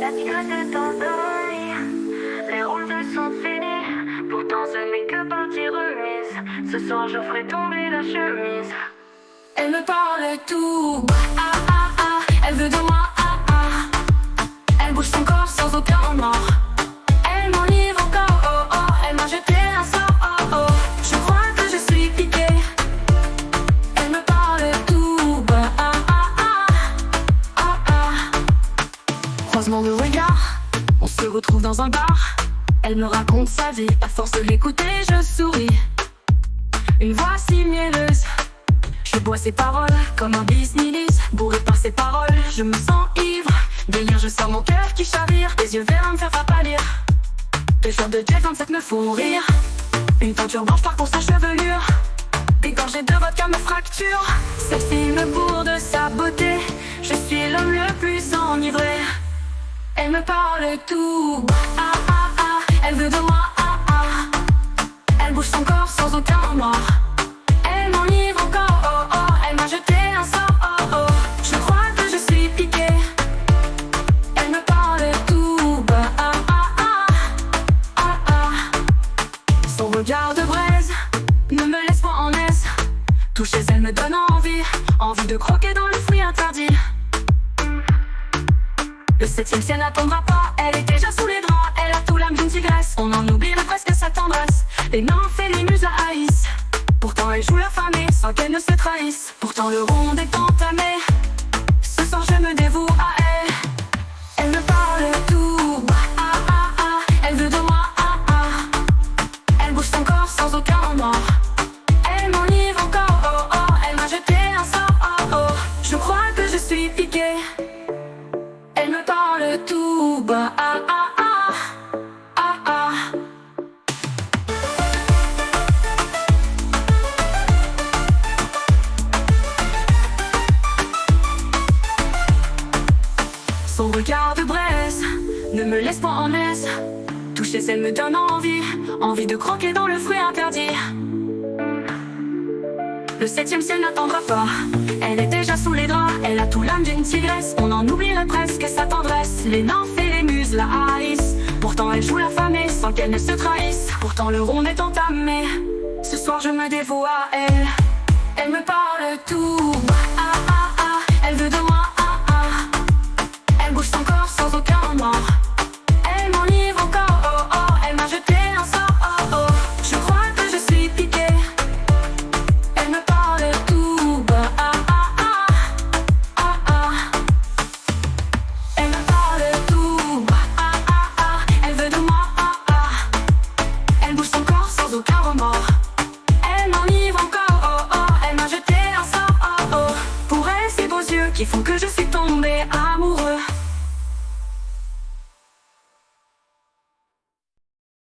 La tigresse est endormie, les rôles sont finis. Pourtant ce n'est que partie remise. Ce soir je ferai tomber la chemise. Elle me parle tout, ah ah ah. Elle veut de moi, ah ah. Elle bouge son corps sans aucun remords. Elle m'enivre encore, oh oh. Elle m'a jeté un sort, oh oh. Je crois que je suis piquée. Elle me parle tout, bah ah ah ah. Ah ah. Croisement de regard, on se retrouve dans un bar. Elle me raconte sa vie, à force de l'écouter je souris. Une voix si mielleuse, je bois ses paroles comme un business. Bourré par ses paroles, je me sens ivre. Délire, je sens mon cœur qui chavire. Les yeux verts à me faire pas pâlir. Deux shots de Jet 27 me font rire. Une teinture blanche part pour sa chevelure. Des gorgées de vodka me fracturent. Cette fille me bourre de sa beauté. Je suis l'homme le plus enivré. Elle me parle tout, ah ah ah. Elle veut de moi, ah ah. Elle bouge son corps sans aucun remords. Elle m'enivre encore, oh oh. Elle m'a jeté un sort, oh oh. Je crois que je suis piquée. Elle me parle tout, bah ah ah ah. Ah ah. Son regard de braise ne me laisse pas en aise. Toucher elle me donne envie, envie de croquer dans le fruit interdit. Le 7ème ciel n'attendra pas, elle est déjà sous les draps. Elle a tout l'âme d'une tigresse, on en oublierait presque sa tendresse. Les nymphes et les muses la haïssent. Pourtant elle joue l'affamée sans qu'elle ne se trahisse. Pourtant le ronde est entamé. Ce soir je me dévoue à elle. Elle me parle tout, ah ah ah. Elle veut de moi, ah ah. Elle bouge son corps sans aucun remords. Elle m'enivre encore, oh oh. Elle m'a jeté un sort, oh oh. Je crois que je suis piquée. Elle me parle tout, bah ah ah ah. Ah ah. Son regard de braise ne me laisse pas en aise. Toucher elle me donne envie, envie de croquer dans le fruit interdit. Le 7ème ciel n'attendra pas, elle est déjà sous les draps. Elle a tout l'âme d'une tigresse, on en oublierait presque sa tendresse. Les nymphes et les muses la haïssent. Pourtant elle joue l'affamée sans qu'elle ne se trahisse. Pourtant le rond est entamé. Ce soir je me dévoue à elle. Elle me parle tout, ah ah ah. Elle veut de moi, ah ah. Elle bouge son corps sans aucun remords. Elle m'enivre encore, oh oh. Elle m'a jeté un sort, oh oh. Je crois que je suis piquée. Elle me parle tout, bah ah ah ah. Ah ah. Elle me parle tout, bah ah ah ah. Elle veut de moi, ah ah. Elle bouge son corps sans aucun remords. Elle m'enivre encore, oh oh. Elle m'a jeté un sort, oh oh. Pour elle, ces beaux yeux qui font que je suis tombée, ah.